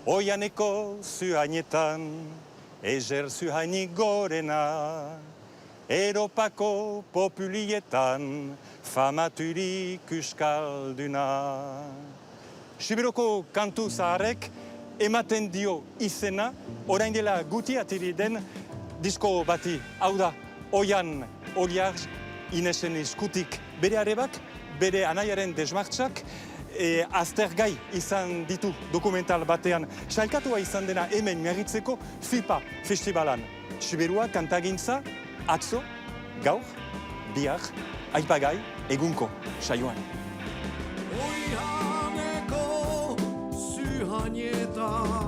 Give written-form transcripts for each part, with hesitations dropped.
Oianeko zuhainetan, ezer zuhainik gorena, Europako populietan, famaturik euskalduna. Sibiroko kantu zaharrek ematen dio izena, orain dela guti atiri den disko bati. Hau da, Oian Oliarz Inesen eskutik bere arebak, bere anaiaren desmartxak, aztergai izan ditu dokumental batean. Sailkatua izan dena hemen miarritzeko FIPA festivalan. Sibirua kantagintza, atzo, gaur, bihar, aipagai, egunko, saioan. Oihaneko zuhanietan,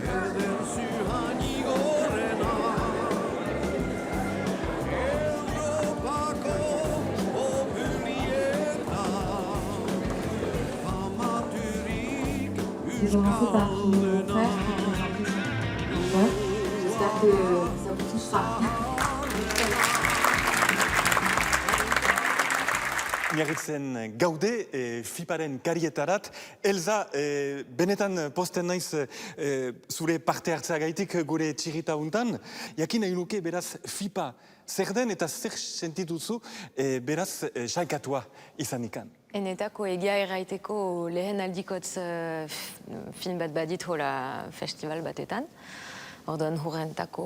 eder zuhani gorena, Europako populietan, famaturik J'ai commencé par mon frère, j'espère que ça vous touchera. Miarritzen gaude, FIParen karietarat. Elza, benetan posten naiz zure parte hartzeagaitik gure txirita untan. Jakin nahi nuke beraz FIPA zer den eta zer sentituzu beraz sailkatua izanikan. Enetako egia erraiteko lehen aldikotz film bat badit hola festival batetan. Orduan hurrentako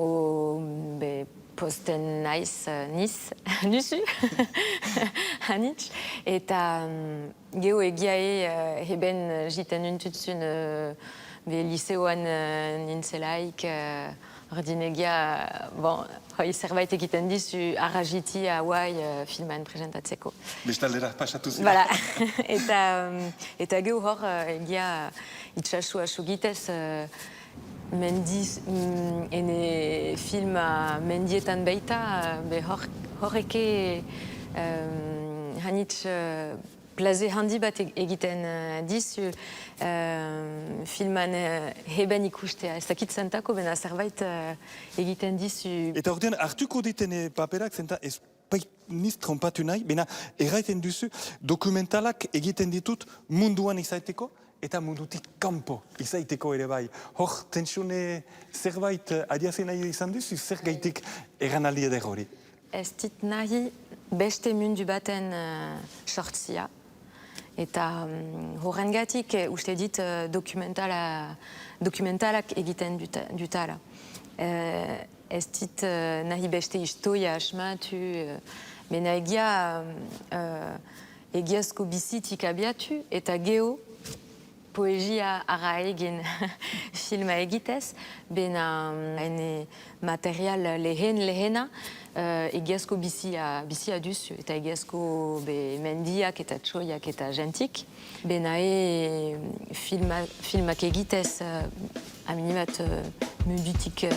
posten naiz niz, nusu, hanitz. Eta geho egiae heben jiten untutzun liceoan nintzelaik, ordin egia, hoi zerbait egiten dizu arrajiti hauai filman presentatzeko. Bestaldera pasatu zira. Voilà. Eta geho hor egia itxasua sugitez, mendiz ene filma mendietan baita, horreke hanitz plaze handi bat egiten dizu filman heben ikustea. Ez dakit zentako, bena zerbait egiten dizu. Eta ordean hartuko ditene paperak zenta ez niz trompatu nahi, bena erraiten duzu dokumentalak egiten ditut munduan izaiteko, eta mundutik kanpo izaiteko ere bai. Hor, tensione zerbait adiazen nahi izan duzu, zer gaitik eranaldi eder hori? Ez dit nahi beste mundu baten sortzia. Eta horrengatik uste dit dokumentalak egiten dutala. Ez dit nahi beste historia asmatu, mena egiazko bizitik abiatu, eta geho poesia ara egin filma egitez, bena material lehena egiazko bizia duzu, eta egiazko mendiak eta txoiak eta jentik, bena filmak egitez aminibat mundutik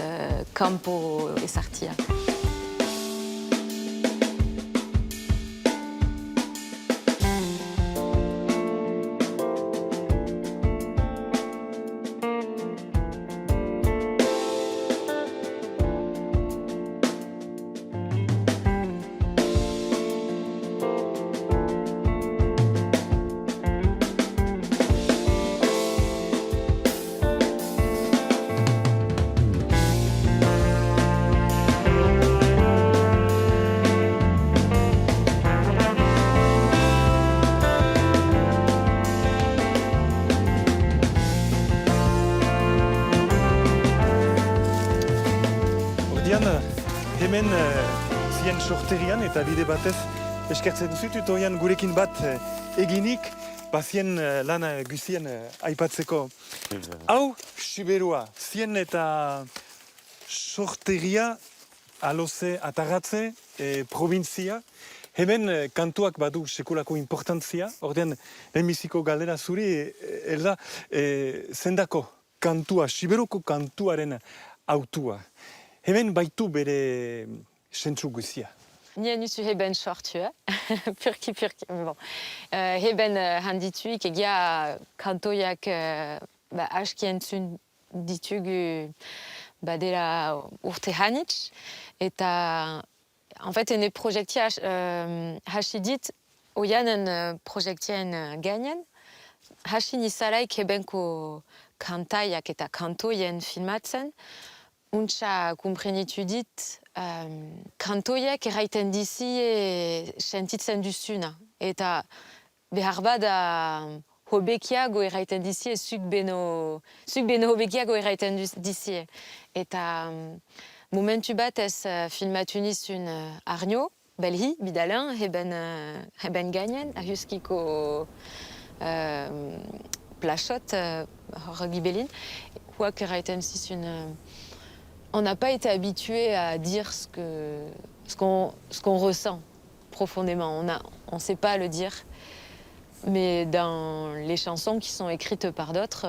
kanpo ezartia. Hemen zien sorterian eta bide batez eskertzen duzut, oian gurekin bat eginik, bazien lana guzien aipatzeko. Hau, Siberua, zien eta sorteria aloze ataratze provintzia. Hemen kantuak badu sekulako importantzia, ordean lehenbiziko galdera zuri, elda, zendako kantua, Siberoko kantuaren autua. Hemen baitu bere sentzu guzia. Nien usu heben sortu, purki. Bon. Heben handituik egia kantoiak aski entzun ditugu dela urte hanitz. Eta, en fait, ene projektia hasi dit oianen projektien gainen. Hasi nizalaik hebenko kantaiak eta kantoien filmatzen, untsa kumprenitu dit, kantoiek erraiten dizi sentitzen duzuna. Eta behar bada hobekiago erraiten dizi, zuk beno hobekiago erraiten dizi. Eta momentu bat ez filmatu nizun Arno, belhi, bidalen, heben gainen, ahuskiko plachot, hor gibelin, huak erraiten zizun... On n'a pas été habitué à dire ce qu'on ressent profondément. On ne sait pas le dire. Mais dans les chansons qui sont écrites par d'autres,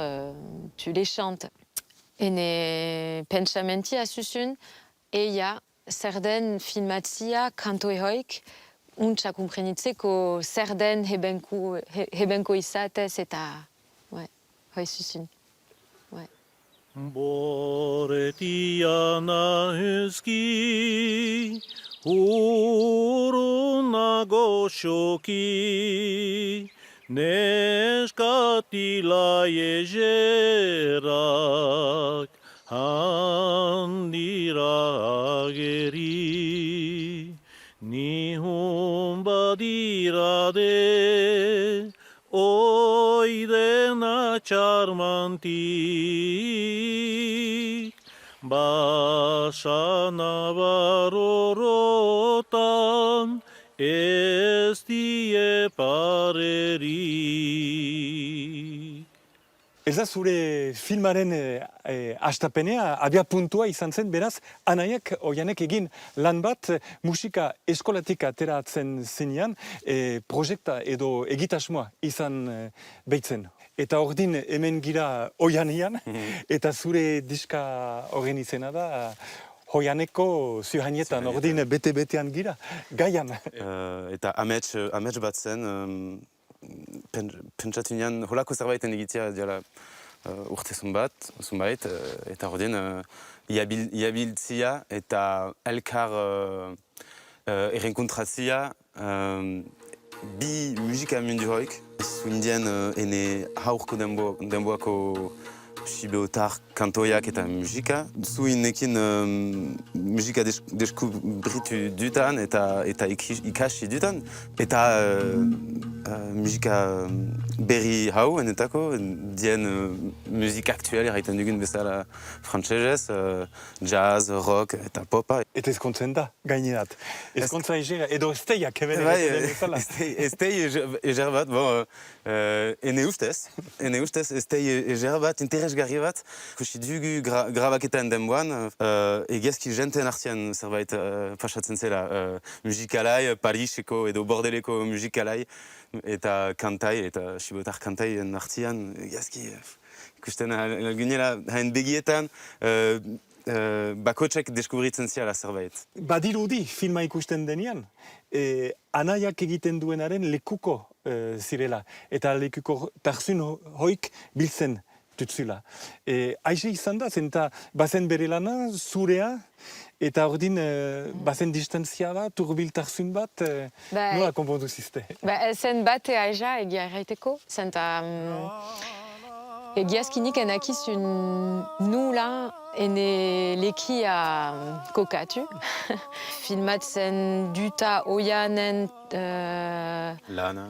tu les chantes. Et ne pensamenti a susun, eia serden filmatzia kantoi hoik, untsa kumprenitzeko serden hebenko izatez eta hoi susun. Boretia nahuski, uruna goxoki, neskatila jejerak, handira ageri, nihun badirade, oidena charmantik, basana barorotan, ez die parerik. Ez da zure filmaren hastapenea, abia puntua izan zen, beraz, Anaiak Oianek egin lan bat musika eskolatik ateratzen zenean, projekta edo egitasmoa izan beitzen. Eta ordin hemen gira Oianean, eta zure diska horren izena da, Oianeko zuhanietan, ordin bete-betean gira, gaian. Eta amets bat zen, pentsatu nian holako zerbaiten egitea diala urte zunbait, eta ordin iabiltzia eta elkar errenkontratzia bi musika mundu hoik. Zuindien ene haurko denboako sibeotar kantoiak eta musika. Zuinekin musika deskubritu dutan eta ikasi dutan. Eta musika berri hau enetako, dien musika aktuel erraiten dugun bezala frantsesez, jazz, rock eta popa. Eta ezkontzen da, gainerat. Ezkontza edo esteiak eben egiten bezala. Estei eger bat, ene ustez estei eger bat, interesgarri bat, kusi dugu grabaketan denboan, egiazki jenten artean zerbait pasatzen zela, musikalai, Pariseko edo Bordeleko musikalai, eta kantai, eta sibotar kantaien artean, egiazki ikusten ginela hain begietan, bakotxek deskubritzen ziala zerbait. Badirudi filma ikusten denean, Anaiak egiten duenaren lekuko zirela, eta lekuko tarzun hoik biltzen tutzula. Aize izan da, zenta bazen bere lana, zurea, eta ordin bazen distantzia bat, turbiltarzun bat, nola konpondu ziste? Zen bat aiza egia erraiteko, zenta egiazkinik enakizun nula ene lekia kokatu. Filmatzen duta Oianen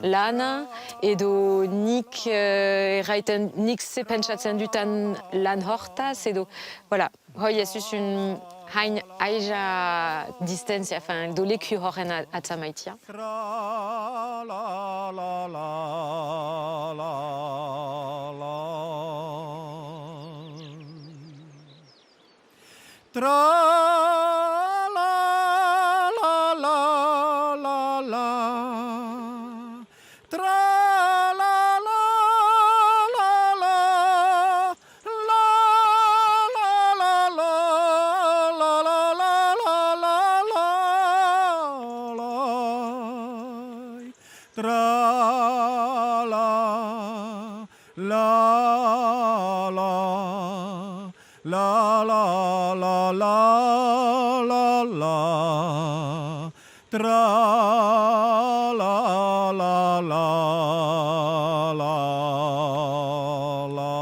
lana, edo nik ze pentsatzen dutan lan hortaz, edo, voilà, hoi ez duzun hain aiza distantzia, do leku horren atzamaitia. Tra la la la la la, tra la la la la, la la la la la la la la la, tra la la la. La la la la la la, tra la la la la la.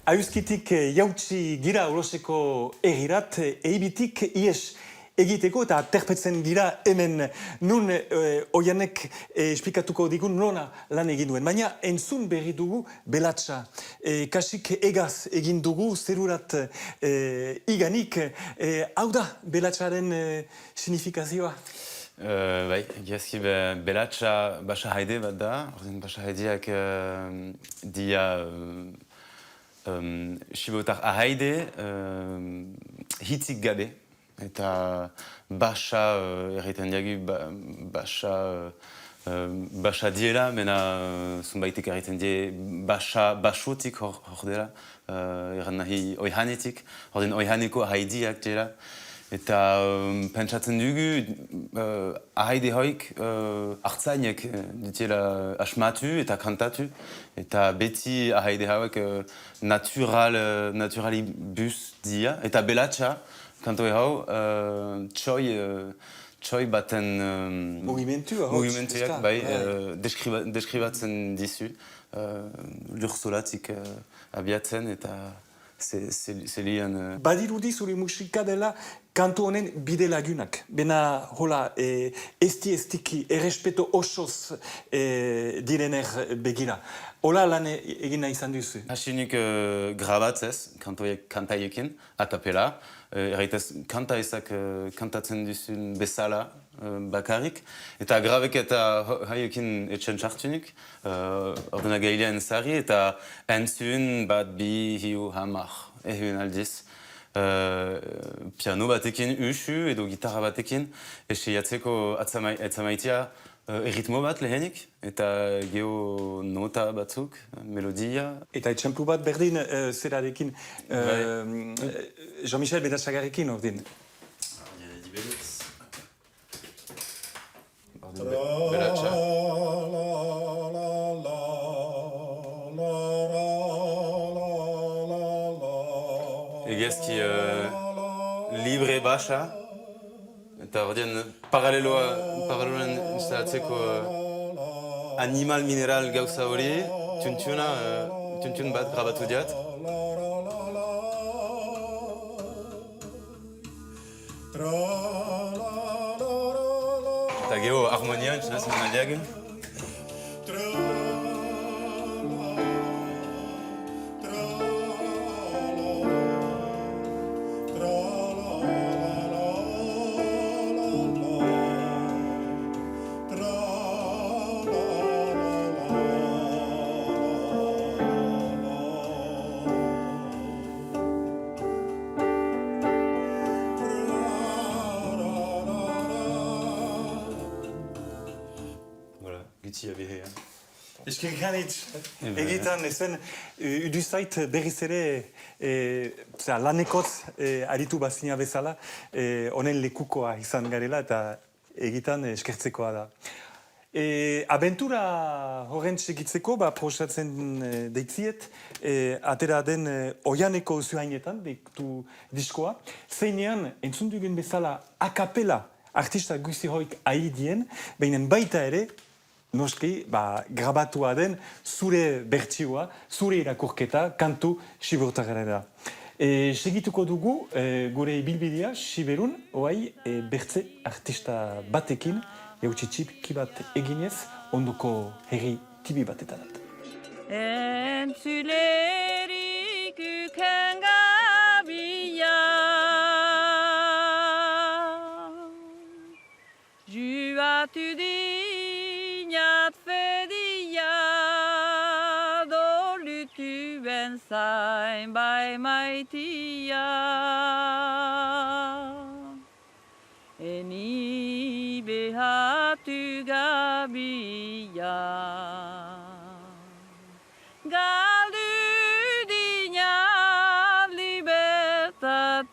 Ahuzkitik jautsi gira Oloseko egirat, eibitik ies egiteko eta terpetzen gira hemen nun Oianek esplikatuko digun nona lan egin duen. Baina entzun berri dugu belatxa. Kasik egaz egin dugu zerurat iganik. Hau da belatxaren signifikazioa? Bai, egiazki belatxa basa haide bat da. Ordin basa haideak dia sibotar ahaide hitzik gabe. Eta basa erraiten diagi basa diela, mena zunbaitek erraiten die basotik hor dela, erran nahi oihanetik, ordin oihaneko ahaidiak diela. Eta pentsatzen dugu ahaide hoik hartzainek dutela asmatu eta kantatu. Eta beti ahaide hauek naturali bus dia. Eta belatxa, kantoe hau, txoi baten mugimentuak bai, deskribatzen dizu. Lurzolatik abiatzen eta zelian... Badirudi zure musika dela kantu honen bide lagunak. Bena, hola, esti-estiki, errespeto osoz direner begira. Hola lan egin nahi izan duzu? Hasinik grabatzez, kantaiekin, atapela. Erraitez, kanta ezak kantatzen duzun bezala bakarrik. Eta grabek eta haiekin etxen txartunik, ordena gailean zari, eta entzun bat bi hiu hamar, ehun aldiz. Piano batekin usu edo gitarra batekin, eseiatzeko atzamaitia erritmo bat lehenik, eta geho nota batzuk, melodia. Eta etxemplu bat berdin zerarekin, Jean-Michel Belatxagarekin ordin. Belatxa. Egiazki libre basa, eta ordien paraleloan instalatzeko animal mineral gauza hori, tuntun bat grabatu diat. Eta geho harmonia entzinazen aldeak. Eskerrik ganitz, egitan ezen uduzait berriz ere lanekotz aritu bazina bezala, honen lekukoa izan garela eta egitan eskertzekoa da. Abentura horren segitzeko, prosatzen deitziet, atera den Oianeko zuhainetan, deitu diskoa, zeinean entzun dugun bezala akapela artista guzti hoik aidien, beinen baita ere, noski, grabatua den zure bertsioa, zure irakurketa, kantu sibortarra da. Segituko dugu gure ibilbidea Siberun, oai bertze artista batekin, eutxitxipki bat eginez, ondoko herri tibi batetarat. Entzulerik ukengabia, juatu dinat fedia, dolutuen zain bai maitia. Eni behatu gabia, galdu dinat libertatia.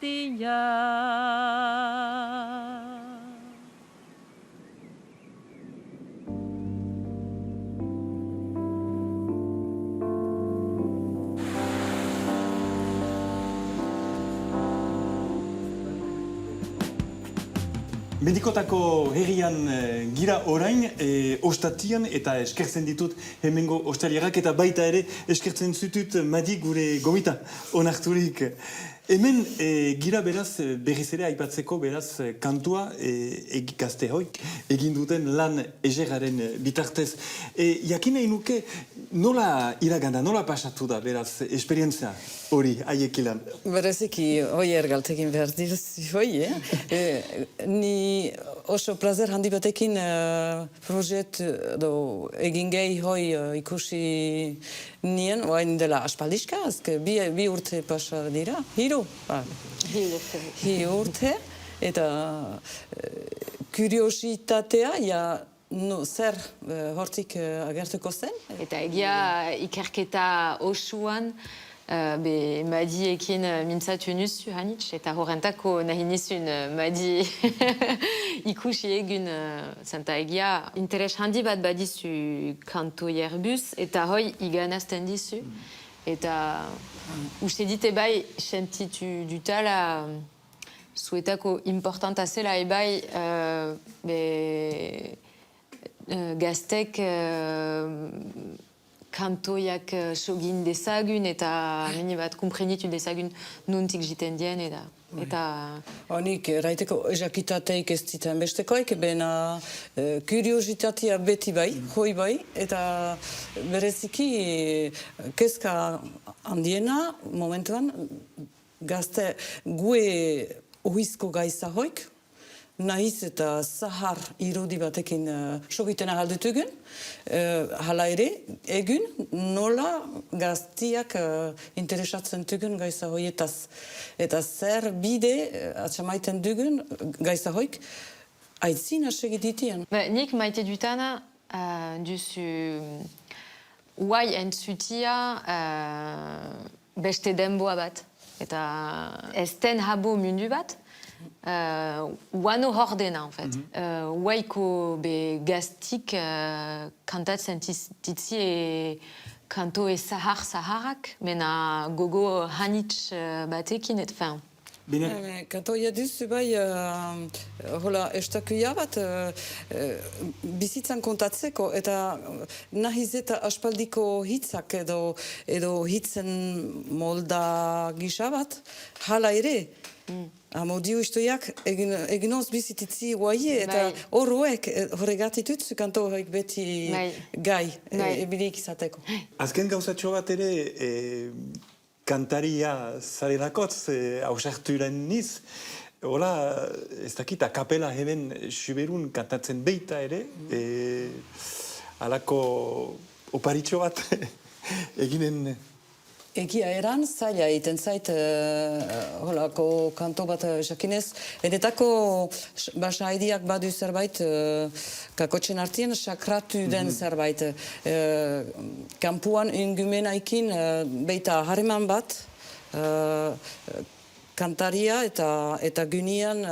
Medikotako herrian gira orain, ostatian eta eskertzen ditut hemengo ostalierak eta baita ere eskertzen zutut Madi gure gomita onarturik. Hemen gira beraz berriz ere aipatzeko beraz kantua gazte hoik egin duten lan egeraren bitartez. Jakin nahi nuke nola iraganda, nola pasatu da beraz esperientzia hori haiekilan? Bereziki hoi ergaltekin behar diruzi hoi, Ni oso plazer handi batekin proiekt egin gehi hoi ikusi nien, oain dela aspaldiska, azke bi urte pasa dira, hiru urte, eta kuriositatea, zer hortik agertuko zen? Eta egia ikerketa osuan, Madiekin mintzatu nuzu hanitz, eta horrentako nahi nizun Madi ikusi egun zenta egia interes handi bat badizu kanto jerbuz, eta hoi iganazten dizu. Eta uste dite bai sentitu dutala zuetako importanta zela ebai gaztek kantoiak sogin dezagun eta meni bat kumprenitu dezagun nuntik jiten dien eta... Honik, raiteko ejakitateik ez zitan bestekoik, bena kuriositatea beti bai, hoi bai, eta bereziki kezka handiena momentuan gazte gue oizko gaiza hoik, nahiz eta zahar irudi batekin sogiten ahaldutugun, hala ere, egun nola gaztiak interesatzen dugun gaiza hoietaz. Eta zer bide atxamaiten dugun gaiza hoik, aitzina segititian. Nik maite dutana duzu uai entzutia beste denboa bat. Eta ezten habo mundu bat, Wano hor dena, en fait. Waiko be gaztik kantatzen titzi kanto saharak, mena gogo hanitz batekin et fin. Kantoia duzu bai, hola, estakuia bat bizitzan kontatzeko, eta nahiz eta aspaldiko hitzak edo hitzen molda gisa bat, hala ere, amodio istoiak eginoz bizititzi guai, eta horroek horregatitut kanto horrek beti gai, ebilik izateko. Azken gauzatxo bat ere, kantaria zarelakotz, hausarturen niz, hola, ez dakit, akapela hemen Xuberun kantatzen beita ere, alako oparitxo bat eginen... Egia eran, zaila egiten zait holako kanto bat jakinez. Enetako basa haidiak badu zerbait, kakotxen artien, sakratu den zerbait. Kampuan ingumenaikin beita harreman bat, kantaria eta gynian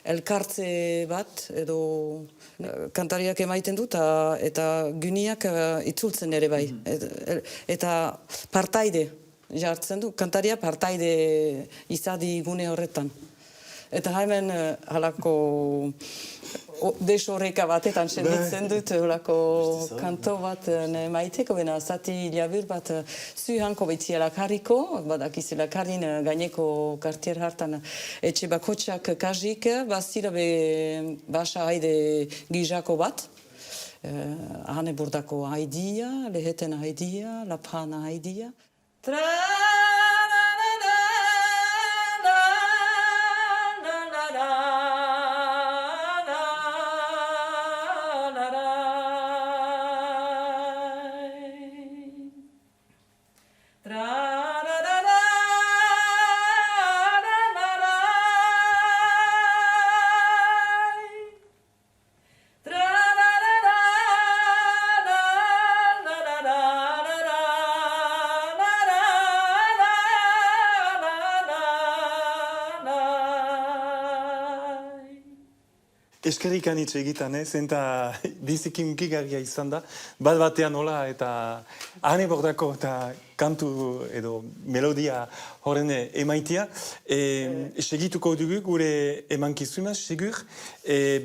elkartze bat, edo kantariak emaiten dut, eta gyniak itzultzen ere bai. Eta partaide jartzen du, kantaria partaide izadi gune horretan. Eta hemen halako desoreka batetan senditzen dut, halako kanto bat maiteko, bena zati labur bat zu hanko betziela karriko, badakiz lakarrin gaineko kartier hartan etxe bakotxak kajik, bazira be basa haide gizako bat, hane burdako haidia, leheten haidia, laphana haidia. eskerrik anitz egitan, zenta biziki unkigarria izan da, bat-batean nola eta ane bordako eta kantu edo melodia horren emaitia. Segituko dugu gure emankizuna, segur,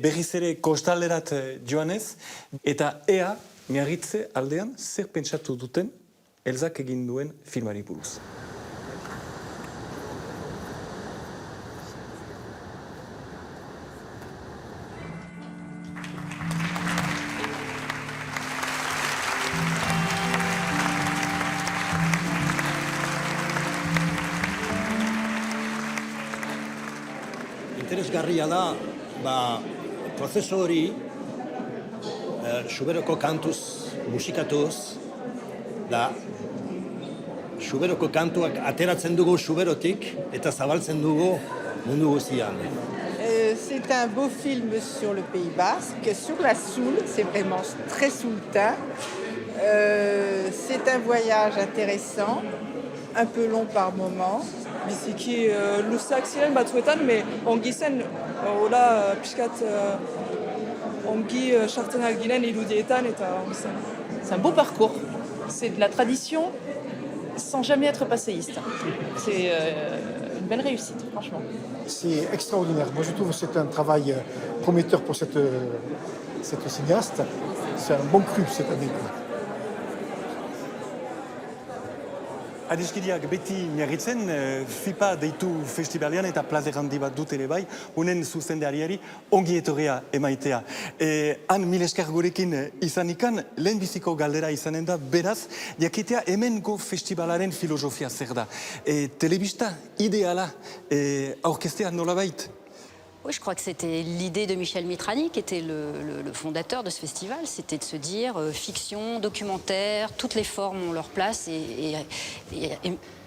berriz ere kostalderat joanez, eta ea, miarritze aldean, zer pentsatu duten Elzak egin duen filmari buruz. Interesgarria da, prozesu hori Schuberteko kantuz, musikatuz, da Schuberteko kantuak ateratzen dugu Schubertetik eta zabaltzen dugu mundu guztian. C'est un beau film sur le Pays Basque, sur la Soule, c'est vraiment très soultain. C'est un voyage intéressant, un peu long par moments. Biziki luzak ziren batzuetan, ongi zen, hola pixkat ongi sartzen alginen irudietan eta ongi zen. C'est un beau parcours, c'est de la tradition sans jamais être passéiste. C'est une belle réussite, franchement. C'est extraordinaire. Moi, je trouve que c'est un travail prometteur pour cette cinéaste. C'est un bon cru cette année. Adiskideak beti miarritzen, FIPA deitu festivalean eta plazer handi bat dut ere bai, unen zuzendeariari ongi etorria emaitea. Han mil esker gurekin izanikan, lehen biziko galdera izanen da, beraz, jakitea hemengo festivalaren filosofia zer da. Telebista ideala aurkestea nolabait? Oui, je crois que c'était l'idée de Michel Mitrany, qui était le fondateur de ce festival. C'était de se dire fiction, documentaire, toutes les formes ont leur place et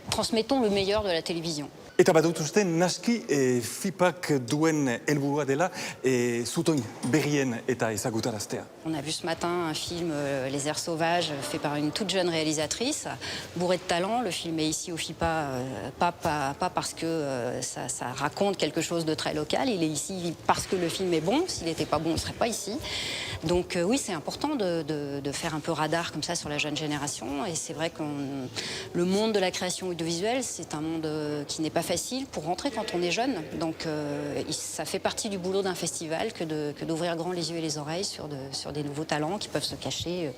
transmettons le meilleur de la télévision. Eta badut uste, naski FIPak duen helburua dela zutoin berrien eta ezagutaraztea. On a vu ce matin un film, Les Airs Sauvages, fait par une toute jeune réalisatrice, bourré de talent. Le film est ici au FIPA, pas parce que ça raconte quelque chose de très local. Il est ici parce que le film est bon. S'il n'était pas bon, on ne serait pas ici. Donc oui, c'est important de faire un peu radar comme ça sur la jeune génération. Et c'est vrai que le monde de la création audiovisuelle, c'est un monde qui n'est pas facile pour rentrer quand on est jeune. Donc ça fait partie du boulot d'un festival que d'ouvrir grand les yeux et les oreilles sur des nouveaux talents qui peuvent se cacher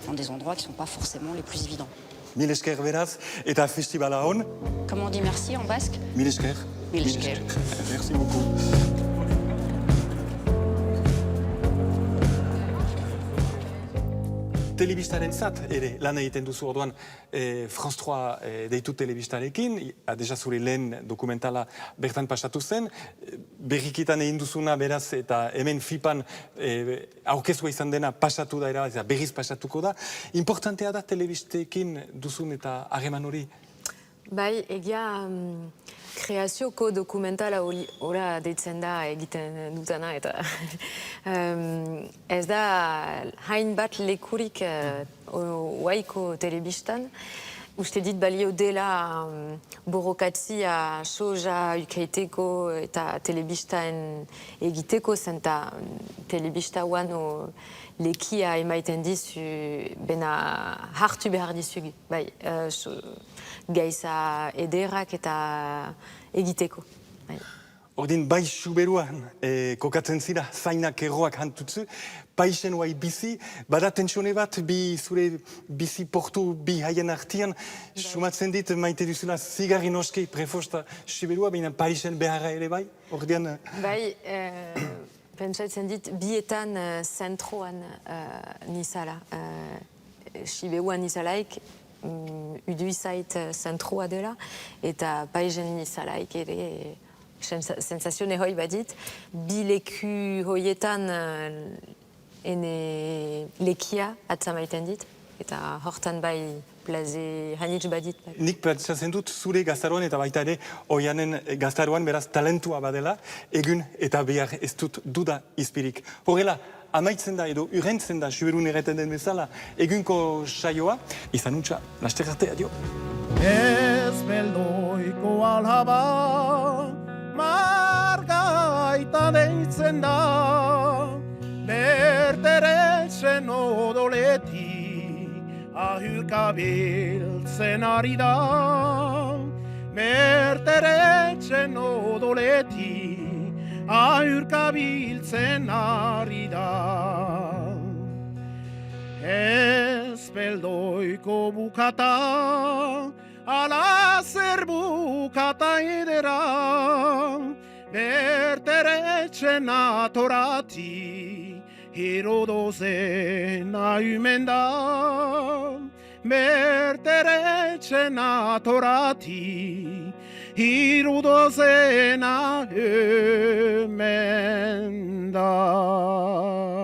dans des endroits qui ne sont pas forcément les plus évidents. Mil esker beraz, eta festivala hon. Comment on dit merci en basque? Mil esker. Mil esker. Merci beaucoup. Telebistaren zat, ere, lan egiten duzu orduan France 3 deitu telebistarekin, deja zure lehen dokumentala bertan pasatu zen, berrikitan egin duzuna beraz eta hemen FIPan aurkeztua izan dena pasatu da, eta berriz pasatuko da. Importantea da telebistekin duzun eta harreman hori? Bai, egia kreazioko dokumentala hola deitzen da egiten dutana eta ez da hainbat lekurik waiko telebistan. Uste dit balio dela borrokatzia soja ukaiteko eta telebistan egiteko zenta telebista guano lekia emaiten dizu bena hartu behar dizugu. Bai, gaiza ederrak eta egiteko. Ordin, bai Schuberuan kokatzen zira zainak erroak hantutzu, paisen guai bizi, bada tensione bat bi zure bizi portu bi haien artian, sumatzen dit maite duzula zigarri noski prefosta Schuberua, baina paisen beharra ere bai, ordean... Bai, pentsatzen dit bietan zentroan nizala. Schuberuan nizalaik, uduizait zentroa dela, eta paisen nizalaik ere... Sensazione hoi badit, bi leku hoietan ene lekia atzamaiten dit, eta hortan bai plaze hanitz badit. Nik pentsatzen dut zure gaztaroan eta baita ere oianen gaztaroan beraz talentua badela, egun eta behar ez dut duda izpirik. Horrela, amaitzen da edo urrentzen da Schuberun erreten den bezala egunko saioa, izan untxa, laster arte, adio. Ez beldoiko alhaba, margaita deitzen da, berteretzen odoletik ahurka biltzen ari da. Berteretzen odoletik ahurka biltzen ari da. Ez beldoiko bukata, ala zer bukata edera, berteretzen atorati, Herodosen ahumen da. Berteretzen atorati, Herodosen ahumen da.